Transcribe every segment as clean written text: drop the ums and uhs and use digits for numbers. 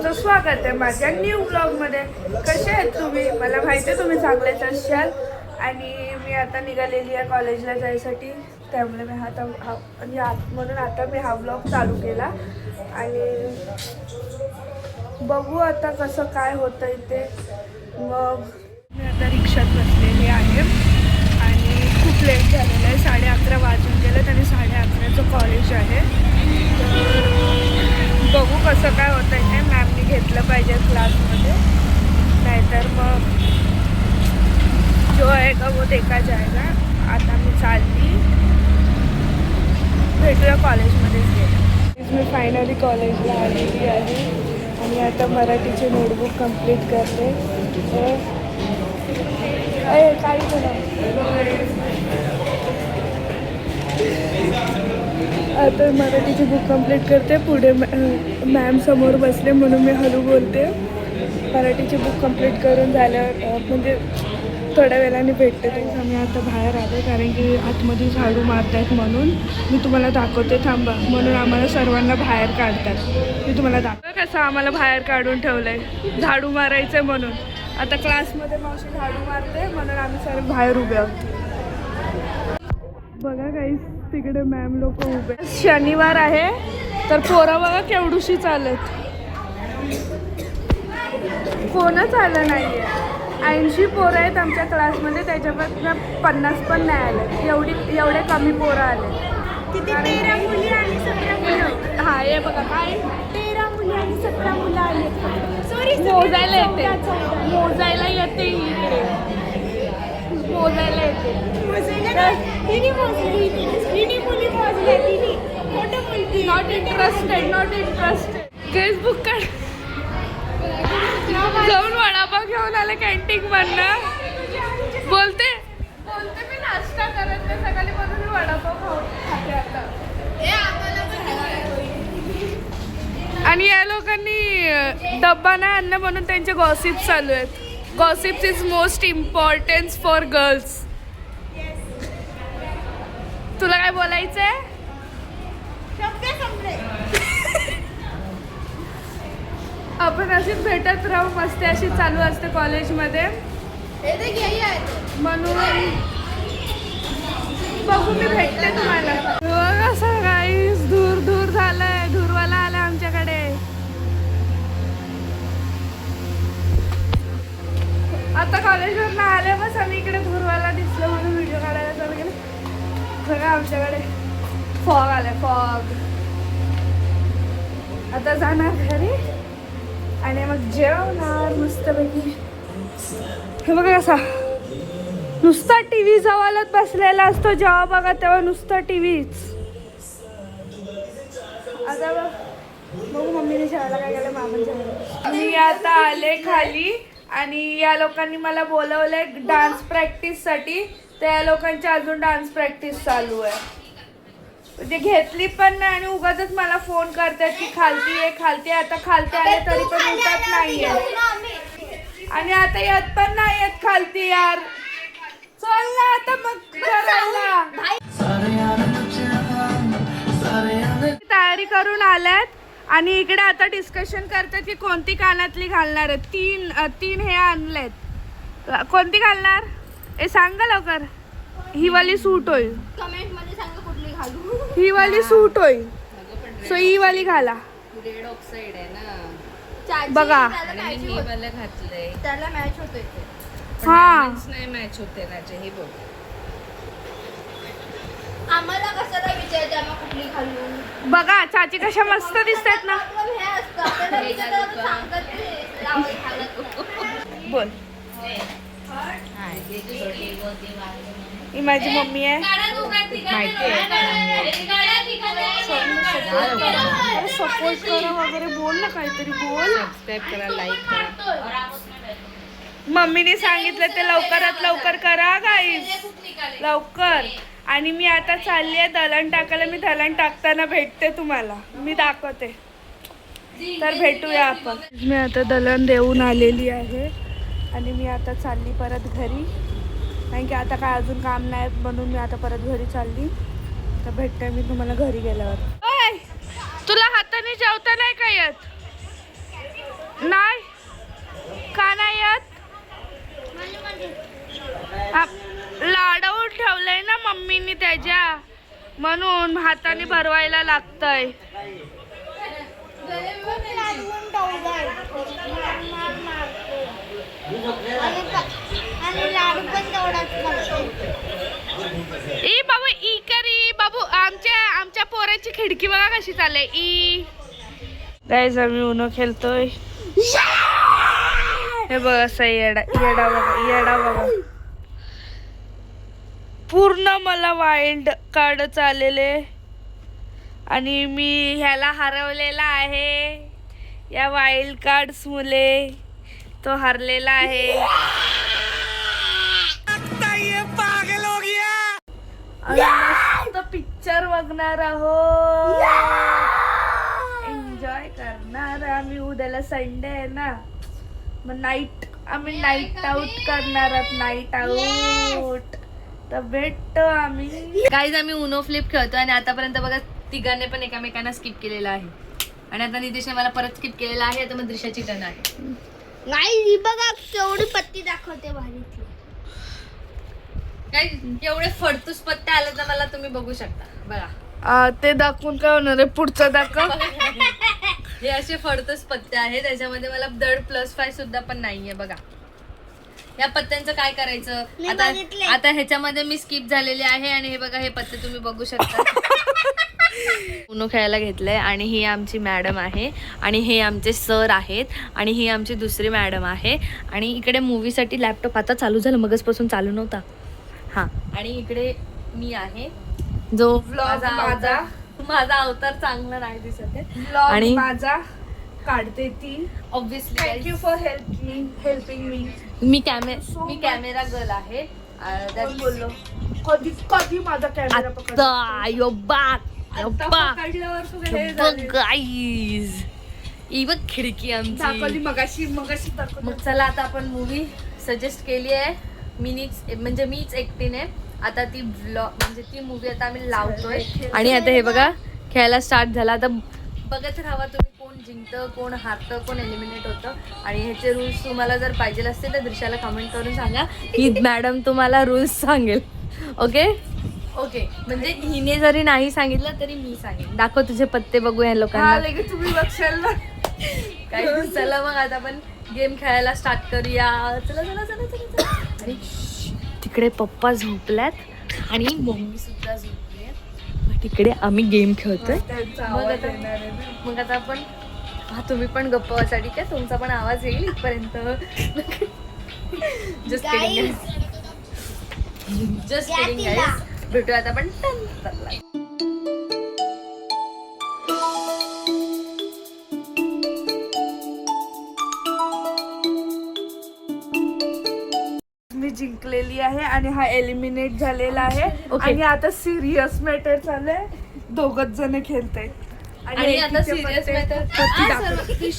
तुमचं स्वागत आहे माझ्या न्यू ब्लॉगमध्ये. कसे आहेत तुम्ही? मला माहिती आहे तुम्ही चांगलेच असाल. आणि मी आता निघालेली आहे कॉलेजला जायसाठी, त्यामुळे मी म्हणून आता मी हा ब्लॉग चालू केला. आणि बघू आता कसं काय होतं इथे. मग मी आता रिक्षात बसलेली आहे आणि खूप लेट झालेलं आहे. 11:30 वाजून गेलेत आणि 11:30चं कॉलेज आहे. तर बघू कसं काय होतं आहे. मॅमनी घेतलं पाहिजे क्लासमध्ये, नाहीतर मग जो आएगा वो देखा जाएगा. आता मी चालली, भेटूया कॉलेजमध्येच गेले. मी फायनली कॉलेजला आलेली आहे आणि आता मराठीचे नोटबुक कंप्लीट करते. काही आता मराठीची बुक कंप्लीट करते. पुढे मॅम समोर बसले म्हणून मी हळू बोलते. मराठीची बुक कंप्लीट करून झाल्यावर म्हणजे थोड्या वेळाने भेटते. आम्ही आता बाहेर आलो कारण की आतमध्ये झाडू मारतात म्हणून. मी तुम्हाला दाखवते, थांबा. म्हणून आम्हाला सर्वांना बाहेर काढतात. मी तुम्हाला दाखवते कसं आम्हाला बाहेर काढून ठेवलं आहे, झाडू मारायचं आहे म्हणून. आता क्लासमध्ये मावशी झाडू मारते म्हणून आम्ही सर्व बाहेर उभे आहोत. बघा काही तिकडे मॅम लोक उभे. शनिवार आहे तर पोरं बघा केवढूशी चालत. कोणच आलं नाही आहे. 80 पोरं आहेत आमच्या क्लासमध्ये, त्याच्यापासून 50 पण नाही आले. एवढे कमी पोरं आले. तिथे 13 मुली आणि 17 मुलं. हा हे बघा काय 13 मुली आणि 17 मुलं आले. सॉरी, मोजायला येते, मोजायला येते इकडे, मोजायला येते. Not interested, not interested. Facebook काढ. जाऊन वडापाव घेऊन आले कॅन्टीन मधनं. बोलते मी नाश्ता करत नाही सकाळी, म्हणून मी वडापाव खाते आता. आणि या लोकांनी डब्बा नाही आणलं म्हणून त्यांचे गॉसिप चालू आहेत. Gossips is most importance for girls. तुला काय बोलायचंय? आपण अशीच भेटत राहू, मस्ती अशी चालू असते कॉलेजमध्ये. म्हणून बघू मी भेटते तुम्हाला. असं काही दूर दूर झालंय, धुरवाला आलाय आमच्याकडे. आता कॉलेजवरून आले बस आम्ही इकडे धुरवाला दिसलं म्हणून व्हिडिओ काढायला चालू केलं. बघा आमच्याकडे फॉग आलाय, फॉग. आता जाणार घरी आणि मग जेवणार मस्तपैकी. हे बघा कसा नुसता टीव्ही जवळच बसलेला असतो. जेव्हा बघा तेव्हा नुसता टीव्हीच. आता बघू मम्मीने जेवायला काय केलं, मामाने जेवायला. मी आता आले खाली आणि या लोकांनी मला बोलवलंय डान्स प्रॅक्टिससाठी. त्या लोकांची अजून डान्स प्रॅक्टिस चालू आहे. ते घेतली पण नाही आणि उगाचच मला फोन करतात की खालती आहे, खालती. आता खालती आले तरी पण उठत नाहीये आणि आता येत पण नाही येत खालती. यार चल ना आता मग करायला. तयारी करून आल्यात आणि इकडे आता डिस्कशन करतात की कोणती कानातली घालणार आहे. तीन हे आणलेत. कोणती घालणार हे सांगा लवकर. ही वाली सूट होईल. कमेंट मध्ये सांगा कुठली घालू. ही वाली सूट होईल, सो ही वाली घाला. रेड ऑक्साइड आहे ना बघा. ही वाला घातलंय, त्याला मॅच होतोय. हा नाही मॅच होते ना हे बघ. आम्हाला कशाला विचारते आम्हाला कुठली घालू. बघा चाची कशा मस्त दिसतात ना. हे असतं आपल्याला विचारलं तर सांगतात ते लावून घालत. बोल. ही माझी मम्मी आहे. सपोर्ट करा वगैरे बोल ना, काहीतरी बोल. सबस्क्राईब करा, लाईक करा. मम्मीने सांगितलं ते लवकरात लवकर करा गाईज, लवकर. आणि मी आता चालली आहे दलण टाकायला. मी दलण टाकताना भेटते तुम्हाला, मी दाखवते. तर भेटूया आपण. मी आता दलण देऊन आलेली आहे आणि मी आता चालली परत घरी, कारण की आता काय अजून काम नाही म्हणून मी आता परत घरी चालली. तर भेटते मी तुम्हाला घरी गेल्यावर. तुला हाताने जेवता नाही का येत? नाही का नाही येत? लाडवून ठेवलंय ना मम्मीनी त्याच्या, म्हणून हाताने भरवायला लागतंय. ई बाबू ई करी बाबू, आमच्या पोराची खिडकी बघा कशी चालली. ई गाईज आम्ही उनो खेळतोय. हे बघ असं येडा बघा. पूर्ण मला वाईल्ड कार्ड चाललेले आणि मी ह्याला हरवलेला आहे. या वाईल्ड कार्ड्स मुले तो हरलेला आहे. मस्त पिक्चर बघणार आहोत, एन्जॉय करणार आम्ही. उद्याला संडे आहे ना, मग आम्ही नाईट आउट करणार आहोत. नाईट आउट तर भेटतो आम्ही. गाईज आम्ही उनो फ्लिप खेळतो आणि आतापर्यंत बघा तिघांनी पण एकामेकांना स्किप केलेला आहे आणि आता निदेशने मला परत स्किप केलेला आहे. आता मग दृश्याची टर्न आहे. नाही बघा केवढी पत्ती दाखवते भारीतली. गाईज एवढे फडतूस पत्ते आले तर मला तुम्ही बघू शकता. बघा ते दाखवून काय होणार आहे, पुढचं दाखव. हे असे फडतूस पत्ते आहे, त्याच्यामध्ये मला दड +5 सुद्धा पण नाहीये. बघा या पत्त्यांचं काय करायचं मी आता. बघितले. आता ह्याच्यामध्ये मी स्किप झालेले आहे आणि हे बघा हे पत्ते तुम्ही बघू शकता. उनो खेळायला घेतलंय आणि ही आमची मॅडम आहे आणि हे आमचे सर आहेत आणि ही आमची दुसरी मॅडम आहे. आणि इकडे मूवीसाठी लॅपटॉप आता चालू झालं, मगचपासून चालू नव्हता. हा आणि इकडे मी आहे जो Vlog माझा अवतार चांगला नाही दिसत आहे. आणि माझा काढते ती. Obviously thank you for helping me. Me camera girl आहे. कोण बोललो? कधी माझा कॅमेरा आता यो बाक पकडल्यावर तुझं हे झालं. गाईज ही बघ खिडकी दाखवली आमची. मगाशी दाखवली. मग चला आता आपण मूवी सजेस्ट केली आहे. मीच एकटीने. आता ती म्हणजे ती मूवी आता आम्ही लावतोय आणि आता हे बघा खेळायला स्टार्ट झाला. आता बघत राहा तुम्ही कोण जिंकतं, कोण हारतं, कोण एलिमिनेट होतं. आणि ह्याचे रूल्स तुम्हाला जर पाहिजे असतील तर दृश्याला कमेंट करून सांगा. ही मॅडम तुम्हाला रूल्स सांगेल. ओके म्हणजे हिने जरी नाही सांगितलं तरी मी सांगेन. दाखव तुझे पत्ते बघू या लोकांना. लगेच तुम्ही बघशाल ना. काय चला मग आता आपण गेम खेळायला स्टार्ट करूया. चला. आणि तिकडे पप्पा झोपल्यात आणि मम्मी सुद्धा झोपली आहे. तिकडे आम्ही गेम खेळतोय. त्यांचा मग आवाज आता येणार आहे ना. मग आता आपण तुम्ही पण गप्प बसा ठीक आहे. तुमचा पण आवाज येईल इथपर्यंत. जस्ट किडिंग गाईस. भेटूया आता आपण नंतरला. मी जिंकलेली आहे आणि हा एलिमिनेट झालेला आहे. Okay. आणि आता सिरियस मॅटर चाललंय. दोघच जण खेळतायत आणि आता एकीचे सिरियस पत्ते दाखवते.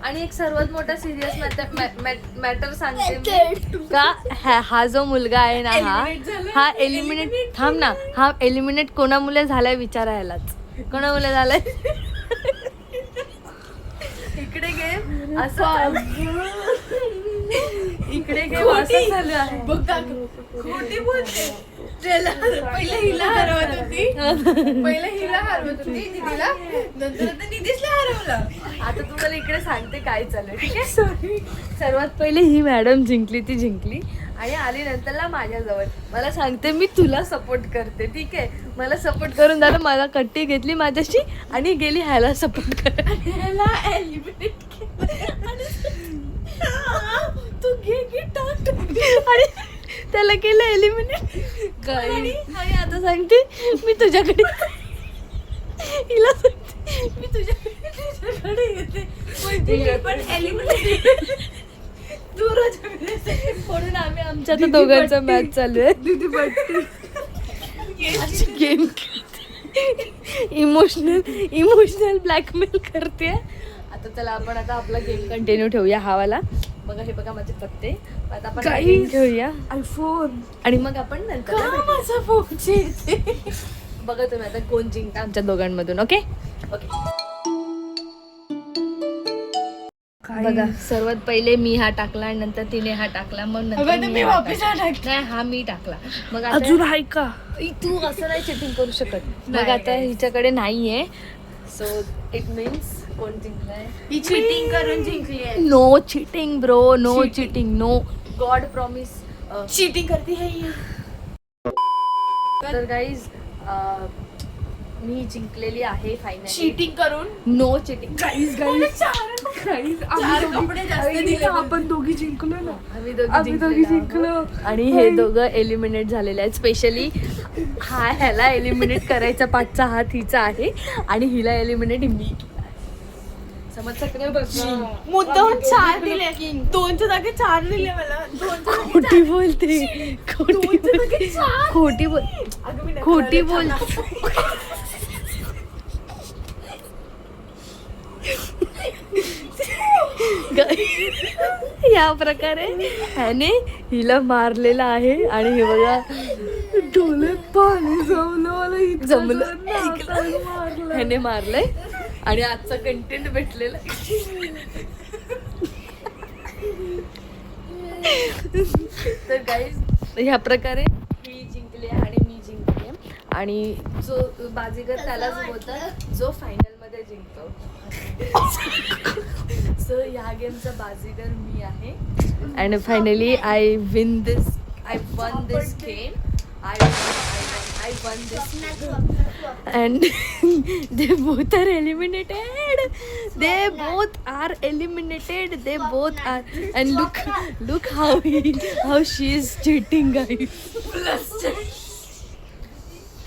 आणि एक सर्वात मोठा सिरियस मॅटर सांगते का. हा जो मुलगा आहे ना हा एलिमिनेट थांब ना. हा एलिमिनेट कोणामुळे झालाय विचारायलाच. कोणामुळे झालाय इकडे गेम असं. इकडे गेम असं झालं आहे. पहिले हिला हरवत होती दीदीला, नंतर आता निधीशला हरवलं. आता तुम्हाला इकडे सांगते काय चालू ठीक आहे. सर्वात पहिले ही मॅडम जिंकली. ती जिंकली आणि आली नंतरला माझ्याजवळ. मला सांगते मी तुला सपोर्ट करते ठीक आहे. मला सपोर्ट करून झालं. मला कट्टी घेतली माझ्याशी आणि गेली ह्याला सपोर्ट कर. ह्याला एलिमिनेट तू घे टाक आणि त्याला केलं एलिमिनेट. आणि आता सांगते मी तुझ्याकडे हिला सांगते मी तुझ्याकडे येते पण एलिमिनेट म्हणून आम्ही आमच्या आता दोघांचा मॅच चालू आहे. दीदी बट्टी गेम इमोशनल ब्लॅकमेल करते. आता चला आपण आता आपला गेम कंटिन्यू ठेवूया हावाला. बघा हे बघा माझे पत्ते. आता आपण गेम खेळूया आयफोन. आणि मग आपण नंतर माझा फोन बघा तुम्ही आता कोण जिंकता आमच्या दोघांमधून. ओके बघा सर्वात पहिले मी हा टाकला आणि नंतर तिने हा टाकला मग नंतर अगं, तुम्ही हा वापस टाकला. हा टाकला. नाही हा मी टाकला मग अजून आता आहे का? तू असं नाही चिटिंग करू शकत मग नाही, आता नाही. हिच्याकडे नाहीये सो इट मीन्स कोण जिंकलाय ही चिटिंग करून जिंकली आहे. No cheating bro no Cheating. Cheating no god promise cheating करती है ये. तर गाईज मी जिंकलेली आहे फायनली चिटिंग करून नो चिटिंग गाईज चार कपडे जास्त दिले. आपण दोघी जिंकलो ना. आम्ही आम्ही दोघी दोघी जिंकलो. आणि हे दोघं एलिमिनेट झालेले आहेत स्पेशली ह्याला एलिमिनेट करायचा पाठचा हात हिचा आहे आणि हिला एलिमिनेट मी समजतं का नाही बघ मुद्दाम 4 दिले. 2च्या जागी 4 दिले मला. 2च्या जागी खोटी बोलते खोटी बोल अगं, मी नकार खोटी आले. बोल या प्रकारे ह्याने हिला मारलेला आहे आणि हे बघा डोळ्यात पाणी जमलं मला इतकं जमलं. जण हाताने मारलं. ह्याने मारलंय आणि आजचा कंटेंट भेटलेला तर गाईज ह्या प्रकारे ही जिंकली आहे आणि मी जिंकली आहे आणि जो बाजीगर त्यालाच बोलतात जो फायनल मध्ये जिंकतो सो ह्या गेमचा बाजीगर मी आहे and finally I one this game I won this and they both are eliminated. They both are eliminated. They both are and look how she is cheating guys.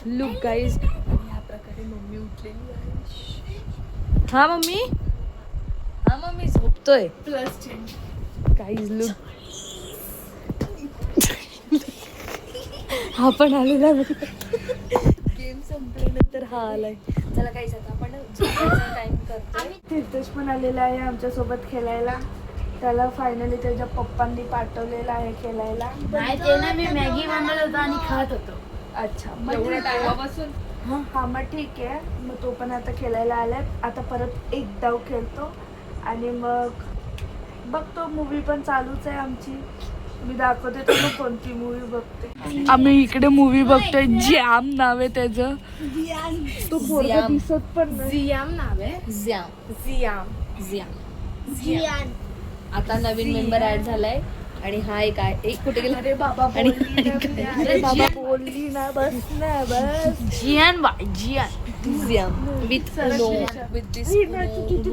Look guys. या प्रकारे mummy उठलेली आहे. हा mummy झोपतोय. +10. Guys look. हा पण आलेला game संपल्यानंतर हा आलाय चला काही आता आपण टाइम करतोय तीर्थेश पण आलेला आहे आमच्यासोबत खेळायला. त्याला फायनली त्याच्या पप्पांनी पाठवलेलं आहे खेळायला. नाही ते ना मी मॅगी बनवलं होतं आणि खात होतो. अच्छा मग ठीक आहे. हा मग ठीक आहे. मग तो पण आता खेळायला आलाय. आता परत एक डाव खेळतो आणि मग बघतो. मूवी पण चालूच आहे आमची. मी दाखवते तर मग कोणती मूवी बघते. आम्ही इकडे मूवी बघतोय. जॅम नाव आहे त्याचं. तो पोरगा जियाम. दिसत पण नाही. जियाम नाव आहे. जियाम जियाम. जियान. आता नवीन मेंबर ऍड झालाय आणि हा एक कुठे गेला अरे बाबा आणि अरे बाबा बोलली ना बस ना बस. जियाम विथ उनो विथ दिस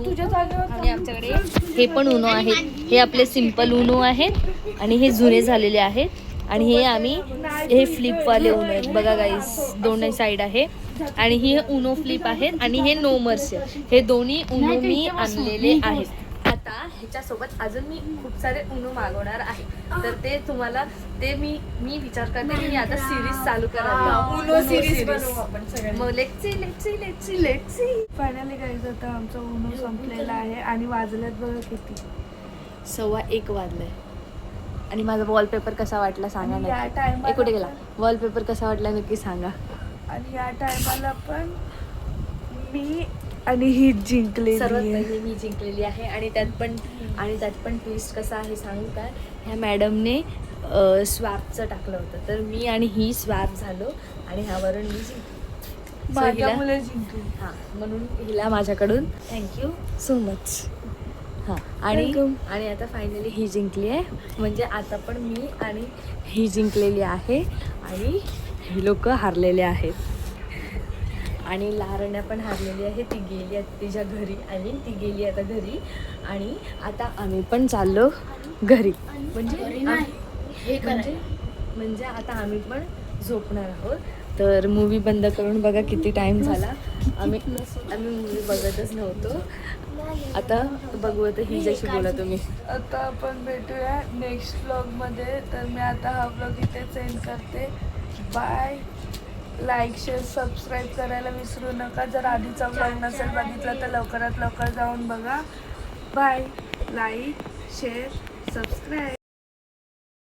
तुझ्या जागेवर आणि आमच्याकडे हे पण उनो आहेत. हे आपले सिम्पल उनो आहेत आणि हे जुने झालेले आहेत आणि हे फ्लिपवाले उनो आहेत बघा गाईस. दोन्ही साईड आहे आणि ही उनो फ्लिप आहेत आणि हे नो मर्सी. हे दोन्ही उनो मी आणलेले आहेत. आता ह्याच्यासोबत अजून मी खूप सारे उनो मागवणार आहे तर ते तुम्हाला ते मी विचार करते की मी आता सिरीज चालू करायला उनो सिरीज बनवू आपण सगळ्यांनी. मग लेट्स सी फायनली गाईज आता आमचा उनो संपलेला आहे आणि वाजल्यात बघा किती. 1:15 वाजलाय आणि माझा वॉलपेपर कसा वाटला सांगा आणि या नक्की. टायमाला कुठे गेला वॉलपेपर कसा वाटला नक्की सांगा. आणि या टायमाला पण मी आणि ही जिंकलेली सर्वात आहे. पहिले मी जिंकलेली आहे आणि त्यात पण ट्विस्ट कसा आहे सांगू काय. ह्या मॅडमने स्वॅपचं टाकलं होतं तर मी आणि ही स्वॅप झालो आणि ह्यावरून मी जिंकली. So माझ्या हिला- मुले जिंकली. हां म्हणून हिला माझ्याकडून थँक्यू सो मच. हां आणि Welcome. आणि आता फायनली ही जिंकली आहे म्हणजे आता पण मी आणि ही जिंकलेली आहे आणि हे लोक हारलेले आहेत आणि लारण्या पण हारलेली आहे. ती गेली आता तिच्या घरी. ती गेली आता घरी आणि आता आम्ही पण चाललो घरी म्हणजे आता आम्ही पण झोपणार आहोत. तर मूवी बंद करून बघा किती टाइम झाला. आम्ही मूवी बघतच नव्हतो. आता बघू आता ही जशी बोला तुम्ही. आता आपण भेटूया नेक्स्ट व्लॉगमध्ये. तर मी आता हा व्लॉग इथे सेंड करते. बाय. लाईक शेअर सबस्क्राईब करायला विसरू नका. जर आधीचा व्लॉग नसेल बघितला तर लवकरात लवकर जाऊन बघा. बाय. Like share subscribe.